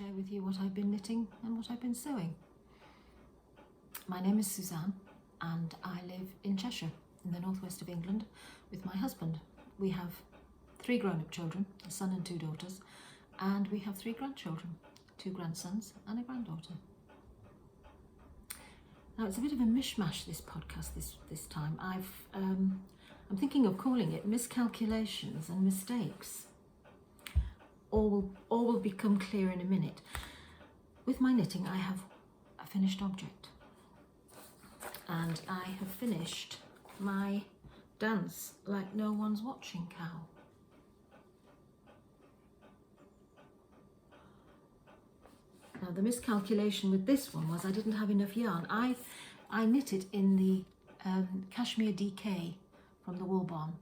share with you what I've been knitting and what I've been sewing. My name is Suzanne and I live in Cheshire in the northwest of England with my husband. We have 3 grown-up children, a son and 2 daughters, and we have 3 grandchildren, 2 grandsons and a granddaughter. Now it's a bit of a mishmash, this podcast this time. I'm thinking of calling it Miscalculations and Mistakes. All will become clear in a minute. With my knitting, I have a finished object. And I have finished my Dance Like No One's Watching cowl. Now the miscalculation with this one was I didn't have enough yarn. I knit it in the Cashmere DK from the Wool Barn,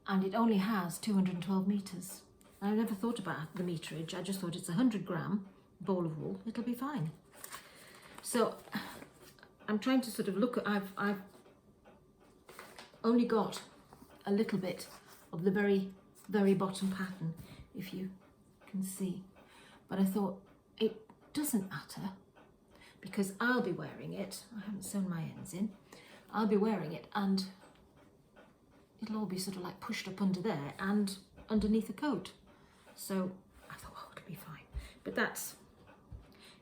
and it only has 212 metres. I never thought about the meterage. I just thought it's a 100-gram ball of wool. It'll be fine. So I'm trying to sort of look at. I've only got a little bit of the very bottom pattern, if you can see. But I thought it doesn't matter because I'll be wearing it. I haven't sewn my ends in. I'll be wearing it, and it'll all be sort of like pushed up under there and underneath the coat. So I thought, oh, it'll be fine. But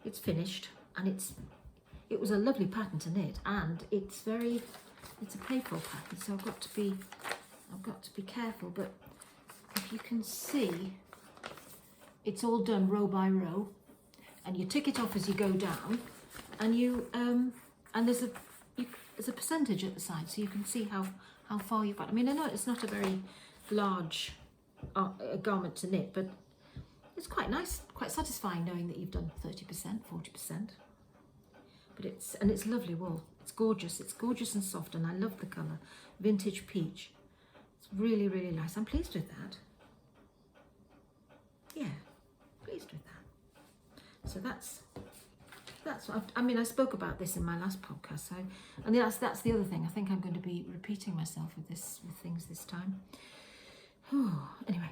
it's finished, and it was a lovely pattern to knit, and it's a playful pattern, so I've got to be careful. But if you can see, it's all done row by row, and you tick it off as you go down, and and there's a percentage at the side, so you can see how far you've got. I mean, I know it's not a very large garment to knit, but it's quite nice, quite satisfying knowing that you've done 30%, 40%. But it's lovely wool. It's gorgeous and soft, and I love the colour, vintage peach. It's really, really nice. I'm pleased with that. Yeah, pleased with that. So that's what I spoke about this in my last podcast. So, and that's the other thing. I think I'm going to be repeating myself with things this time. Anyway,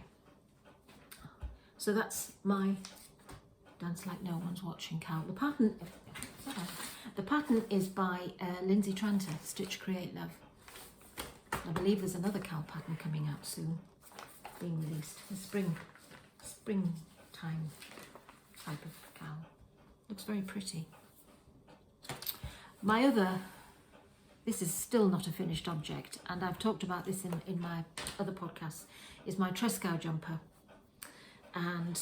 so that's my Dance Like No One's Watching cowl. The pattern is by Lindsay Tranter, Stitch Create Love. I believe there's another cowl pattern coming out soon, being released. A springtime type of cowl. Looks very pretty. This is still not a finished object, and I've talked about this in my other podcasts, is my Trescao jumper. And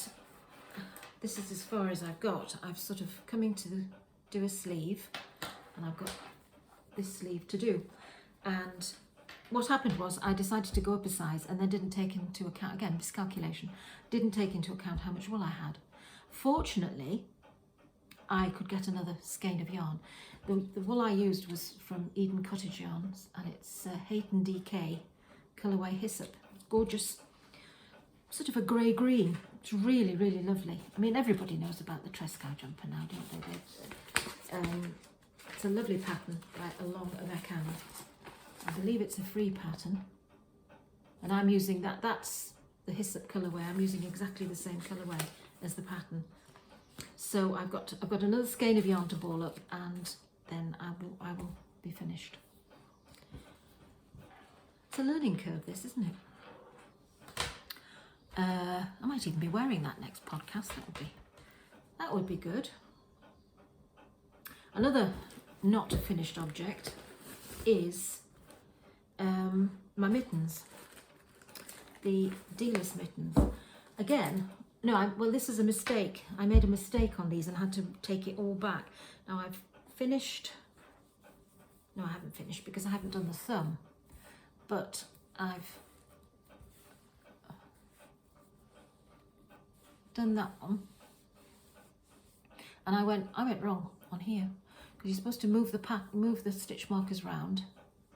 this is as far as I've got. I've sort of coming to do a sleeve, and I've got this sleeve to do. And what happened was I decided to go up a size and then didn't take into account, again, miscalculation, didn't take into account how much wool I had. Fortunately, I could get another skein of yarn. The wool I used was from Eden Cottage yarns, and it's Hayton DK colourway hyssop. Gorgeous, sort of a grey-green. It's really, really lovely. I mean, everybody knows about the Trescao jumper now, don't they? It's a lovely pattern by Along of Ekan. I believe it's a free pattern, and I'm using that's the hyssop colourway. I'm using exactly the same colourway as the pattern. So I've got another skein of yarn to ball up, and then I will be finished. It's a learning curve, this, isn't it? I might even be wearing that next podcast. That would be good. Another not finished object is my mittens, the dealer's mittens. Again, no, well, this is a mistake. I made a mistake on these and had to take it all back. Now I've finished. No, I haven't finished because I haven't done the thumb, but I've done that one, and I went wrong on here because you're supposed to move the stitch markers round,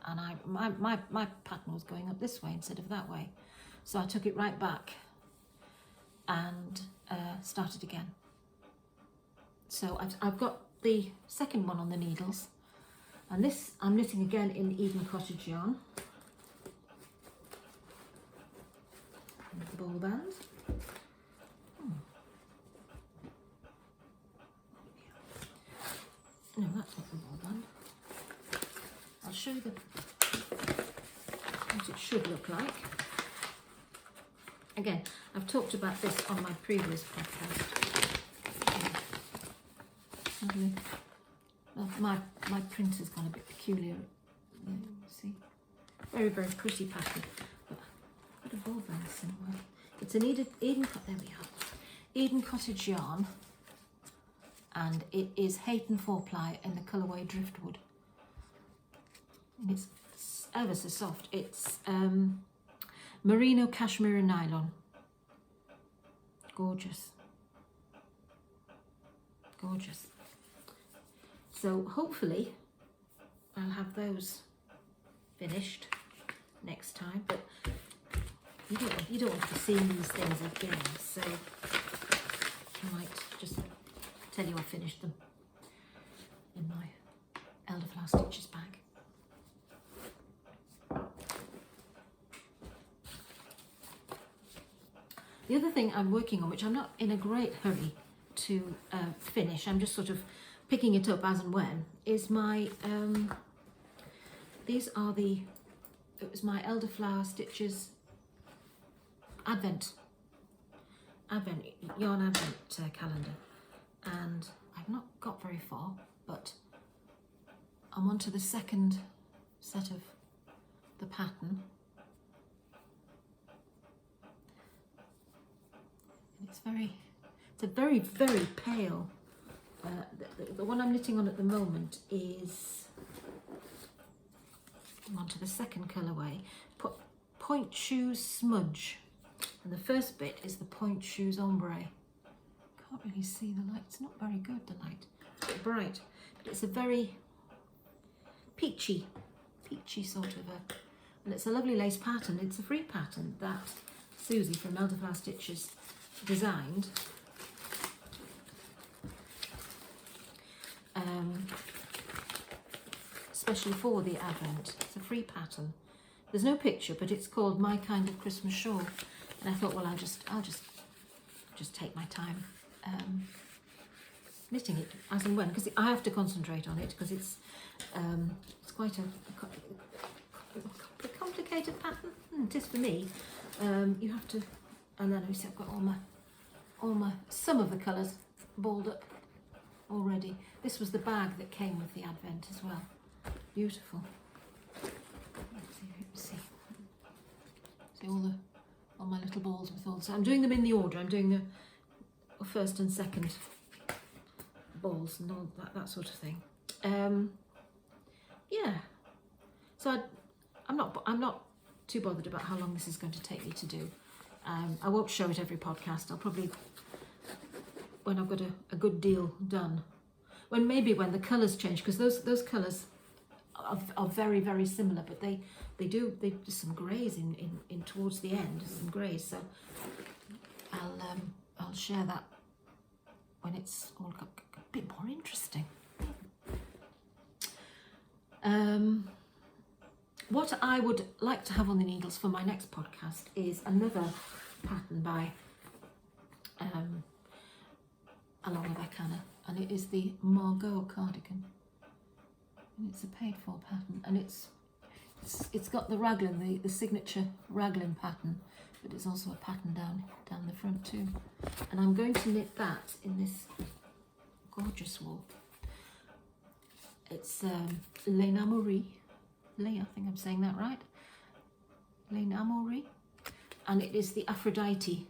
and my pattern was going up this way instead of that way, so I took it right back and started again. So I've got the second one on the needles, and this I'm knitting again in Eden Cottage yarn. And the ball band. no, that's not the ball band. I'll show you what it should look like. Again, I've talked about this on my previous podcast. My printer's gone a bit peculiar. There, see, very pretty pattern. But I've got a ball band somewhere. It's an Eden. There we are. Eden Cottage yarn, and it is Hayton 4-ply in the colourway Driftwood. And it's ever so soft. It's merino cashmere and nylon. Gorgeous. Gorgeous. So hopefully I'll have those finished next time, but you don't want to see these things again, so I might just tell you I finished them in my Elderflower Stitches bag. The other thing I'm working on, which I'm not in a great hurry to finish, I'm just sort of picking it up as and when, is my, it was my Elderflower Stitches Advent yarn Advent calendar, and I've not got very far, but I'm on to the second set of the pattern. It's a very pale. The one I'm knitting on at the moment is, I'm on to the second colourway, Point Shoes Smudge, and the first bit is the Point Shoes Ombre. Can't really see the light, it's not very good, the light. It's a bit bright, but it's a very peachy sort of and it's a lovely lace pattern. It's a free pattern that Susie from Elderflower Stitches designed. Especially for the Advent. It's a free pattern. There's no picture, but it's called My Kind of Christmas Shawl, and I thought, well, I'll just take my time knitting it as and when, because I have to concentrate on it, because it's quite a complicated pattern. It is for me. You have to, and then I've got some of the colours balled up already. This was the bag that came with the Advent as well. Beautiful. Let's see if you can see all my little balls with all. So I'm doing them in the order. I'm doing the first and second balls and all that sort of thing. Yeah. So I'm not too bothered about how long this is going to take me to do. I won't show it every podcast. I'll probably, when I've got a good deal done, when the colours change, because those colours are very similar, but they do some greys in towards the end, some greys. So I'll share that when it's all a bit more interesting. What I would like to have on the needles for my next podcast is another pattern by Alana Bacana, and it is the Margot cardigan. And it's a paid for pattern, and it's got the raglan, the signature raglan pattern, but it's also a pattern down the front too. And I'm going to knit that in this gorgeous wool. It's L'Enamouré. I think I'm saying that right. L'Enamouré, and it is the Aphrodite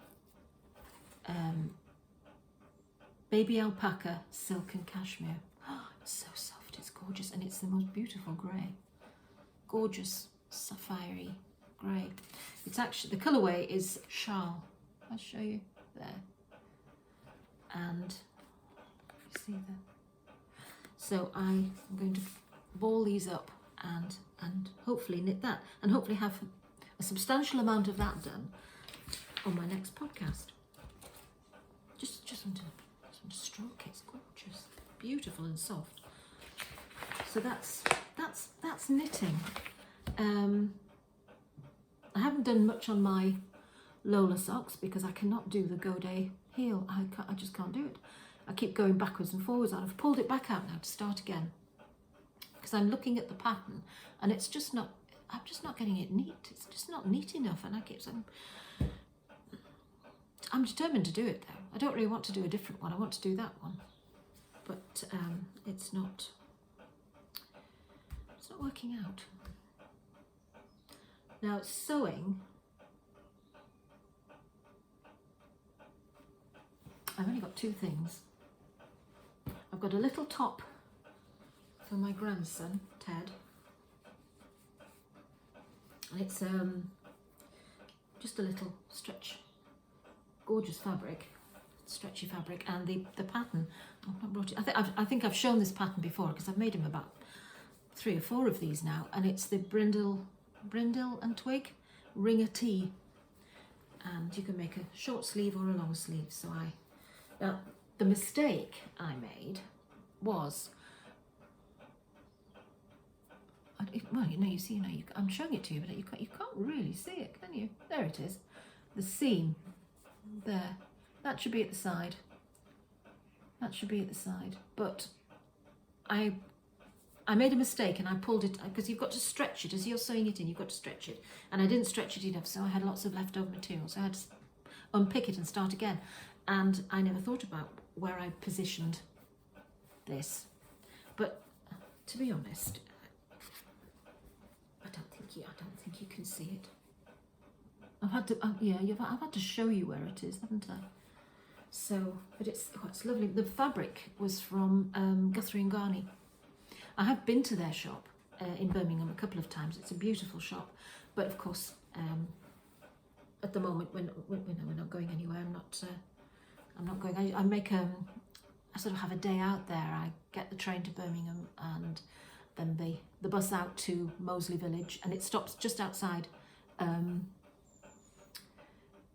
baby alpaca silk and cashmere. Oh, it's so soft, it's gorgeous, and it's the most beautiful grey. Gorgeous sapphire grey. It's actually, the colourway is Charles. I'll show you there. And you see there. So I'm going to ball these up and hopefully knit that, and hopefully have a substantial amount of that done on my next podcast. Just want to stroke it. It's gorgeous, beautiful and soft. So that's knitting. I haven't done much on my Lola socks because I cannot do the Godet heel. I just can't do it. I keep going backwards and forwards, and I've pulled it back out now to start again because I'm looking at the pattern and it's just not, I'm just not getting it neat. It's just not neat enough, and I keep saying, I'm determined to do it though. I don't really want to do a different one. I want to do that one, but it's not working out. Now sewing, I've only got two things. I've got a little top for my grandson, Ted, and it's just a little stretch, gorgeous fabric, stretchy fabric, and the pattern, I've not brought it, I think I've shown this pattern before because I've made him about 3 or 4 of these now, and it's the brindle and twig ringer tee, and you can make a short sleeve or a long sleeve. So now the mistake I made was, well, I'm showing it to you, but you can't really see it, can you? There it is, the seam there, that should be at the side, but I made a mistake and I pulled it, because you've got to stretch it as you're sewing it in, you've got to stretch it, and I didn't stretch it enough, so I had lots of leftover material, so I had to unpick it and start again, and I never thought about where I positioned this. But to be honest, I don't think you can see it. I've had to show you where it is, haven't I? So, but it's lovely. The fabric was from Guthrie and Garney. I have been to their shop in Birmingham a couple of times. It's a beautiful shop, but of course, at the moment we're not going anywhere. I'm not going. I sort of have a day out there. I get the train to Birmingham and then the bus out to Moseley Village, and it stops just outside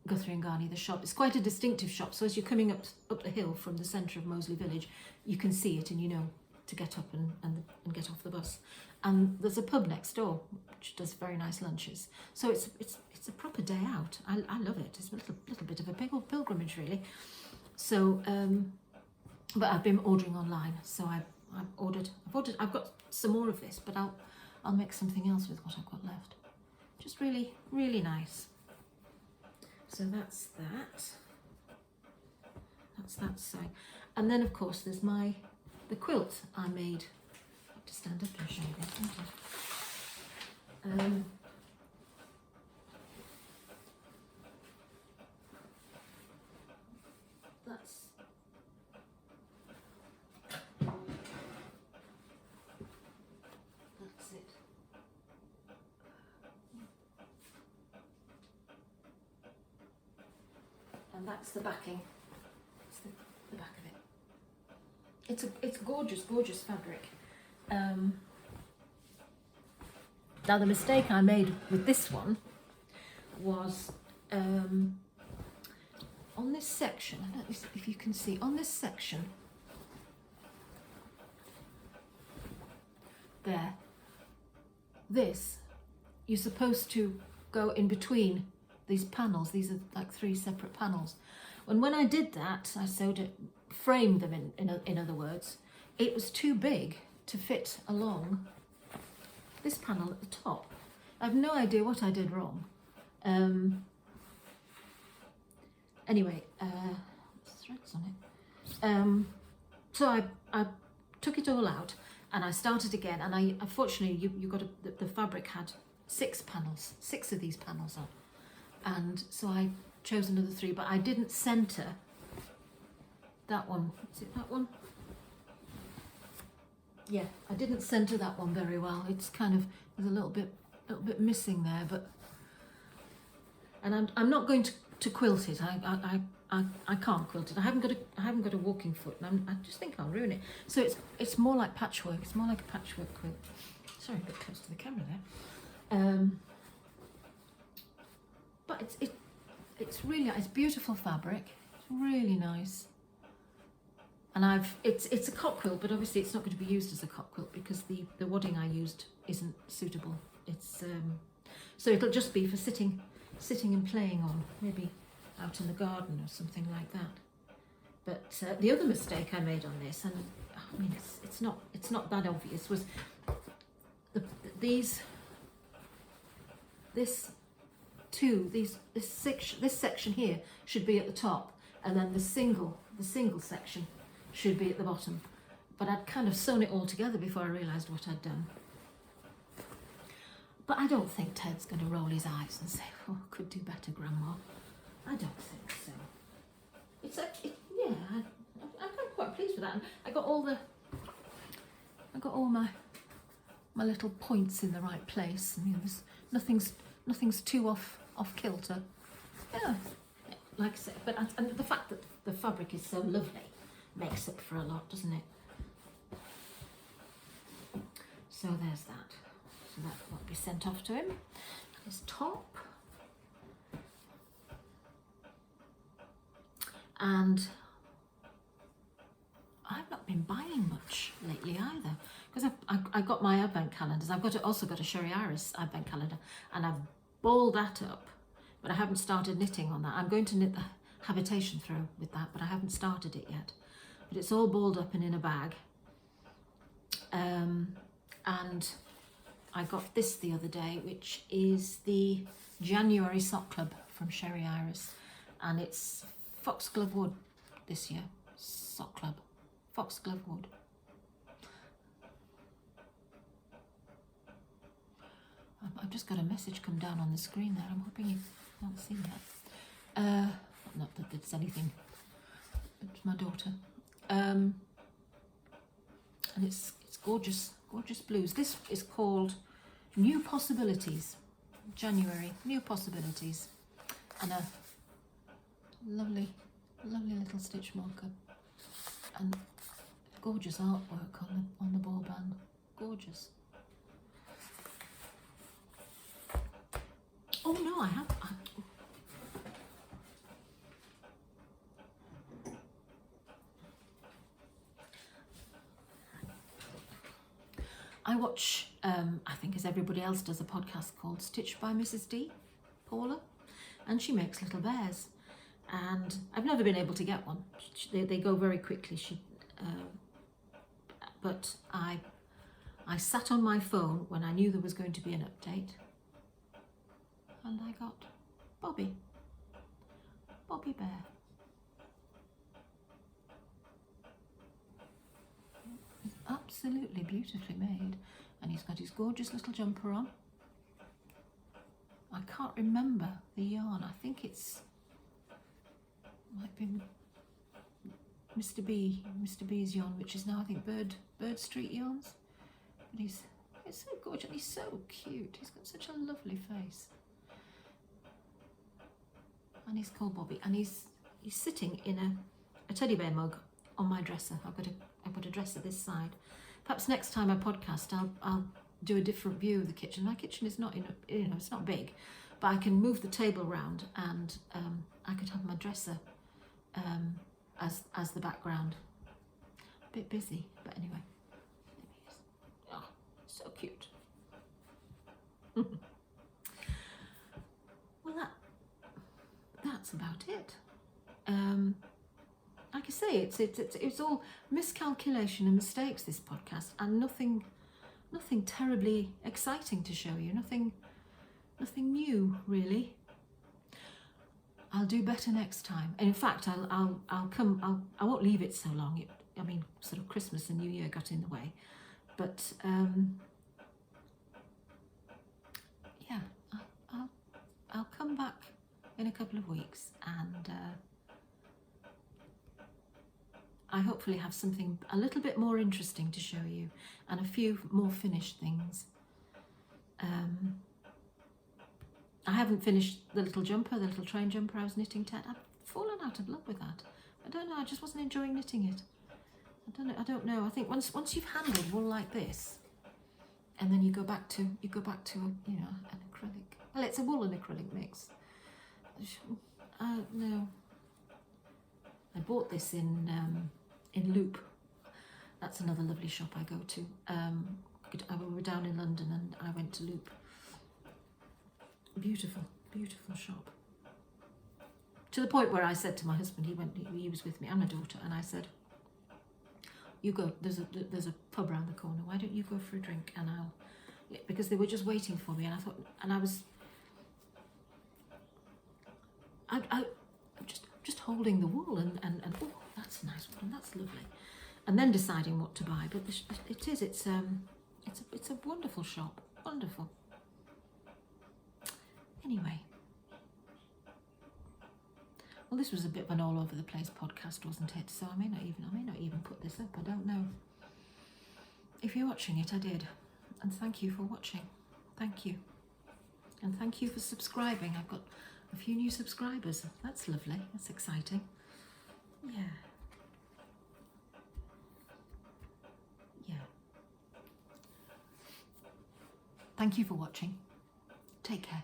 Guthrie and Garney, the shop. It's quite a distinctive shop, so as you're coming up the hill from the centre of Moseley Village, you can see it and you know to get up and get off the bus. And there's a pub next door which does very nice lunches. So it's a proper day out. I love it. It's a little bit of a pilgrimage really. So but I've been ordering online, so I've got some more of this, but I'll make something else with what I've got left. Just really, really nice. So that's that side. And then of course there's the quilt I made. I have to stand up and show you this, don't I? That's it. And that's the backing. It's the back of it. It's gorgeous fabric. Now the mistake I made with this one was on this section, I don't know if you can see, on this section there, you're supposed to go in between these panels. These are like 3 separate panels. And when I did that, I sewed it, framed them in other words, it was too big to fit along this panel at the top. I have no idea what I did wrong. Anyway, there's threads on it. So I took it all out and I started again, and unfortunately you got the fabric had 6 panels, 6 of these panels on, and so I chose another 3, but I didn't centre that one. Is it that one? Yeah, I didn't centre that one very well. It's kind of, there's a little bit missing there, but, and I'm not going to quilt it. I can't quilt it. I haven't got a walking foot, and I just think I'll ruin it. So it's more like patchwork. It's more like a patchwork quilt. Sorry, a bit close to the camera there. But it's really, it's beautiful fabric. It's really nice. And it's a cot quilt, but obviously it's not going to be used as a cot quilt because the wadding I used isn't suitable. It's so it'll just be for sitting and playing on, maybe out in the garden or something like that. But the other mistake I made on this, and I mean it's not that obvious, was this section here should be at the top, and then the single section should be at the bottom. But I'd kind of sewn it all together before I realised what I'd done. But I don't think Ted's going to roll his eyes and say, "Oh, could do better, Grandma." I don't think so. I'm quite pleased with that. And I got all my little points in the right place. I mean, nothing's too off kilter. Yeah, like I said, and the fact that the fabric is so lovely makes up for a lot, doesn't it? So there's that. So that will be sent off to him. His top. And I've not been buying much lately either, because I got my advent calendars. I've also got a Sherry Iris advent calendar, and I've balled that up, but I haven't started knitting on that. I'm going to knit the habitation throw with that, but I haven't started it yet. But it's all balled up and in a bag. And I got this the other day, which is the January sock club from Sherry Iris, and it's foxglove wood this year. Sock club, foxglove wood. I've just got a message come down on the screen there. I'm hoping you can't see that. Not that there's anything. It's my daughter. And it's gorgeous blues. This is called New Possibilities. January, New Possibilities. And a lovely little stitch marker. And gorgeous artwork on the ball band. Gorgeous. Oh no, I have. I watch, I think as everybody else does, a podcast called Stitched by Mrs. D, Paula, and she makes little bears. And I've never been able to get one. They go very quickly. But I sat on my phone when I knew there was going to be an update, and I got Bobby Bear. Absolutely beautifully made, and he's got his gorgeous little jumper on. I can't remember the yarn. I think might be Mr. B's yarn, which is now I think Bird Street yarns. But he's so gorgeous. He's so cute. He's got such a lovely face, and he's called Bobby, and he's sitting in a teddy bear mug on my dresser. I've got a dresser this side. Perhaps next time I podcast, I'll do a different view of the kitchen. My kitchen is not it's not big, but I can move the table around, and I could have my dresser as the background. A bit busy, but anyway. There he is. Oh, so cute. Well, that's about it. Like I say, it's all miscalculation and mistakes, this podcast, and nothing terribly exciting to show you. Nothing new, really. I'll do better next time. And in fact, I won't leave it so long. I mean, sort of Christmas and New Year got in the way, but yeah, I'll come back in a couple of weeks, and I hopefully have something a little bit more interesting to show you, and a few more finished things. I haven't finished the little jumper, the little train jumper I was knitting. I've fallen out of love with that. I don't know, I just wasn't enjoying knitting it. I don't know. I think once you've handled wool like this, and then you go back to an acrylic. Well, it's a wool and acrylic mix. No. I bought this in Loop. That's another lovely shop I go to. We were down in London and I went to Loop. Beautiful shop. To the point where I said to my husband, he was with me and my daughter, and I said, you go, there's a pub around the corner, why don't you go for a drink and because they were just waiting for me, and I thought, and I was, I'm just holding the wool and oh, that's a nice one, that's lovely, and then deciding what to buy. But it's a wonderful shop, wonderful. Anyway, well, this was a bit of an all over the place podcast, wasn't it? So I may not even put this up. I don't know. If you're watching it, I did, and thank you for watching. Thank you, and thank you for subscribing. I've got a few new subscribers. That's lovely. That's exciting. Yeah. Yeah. Thank you for watching. Take care.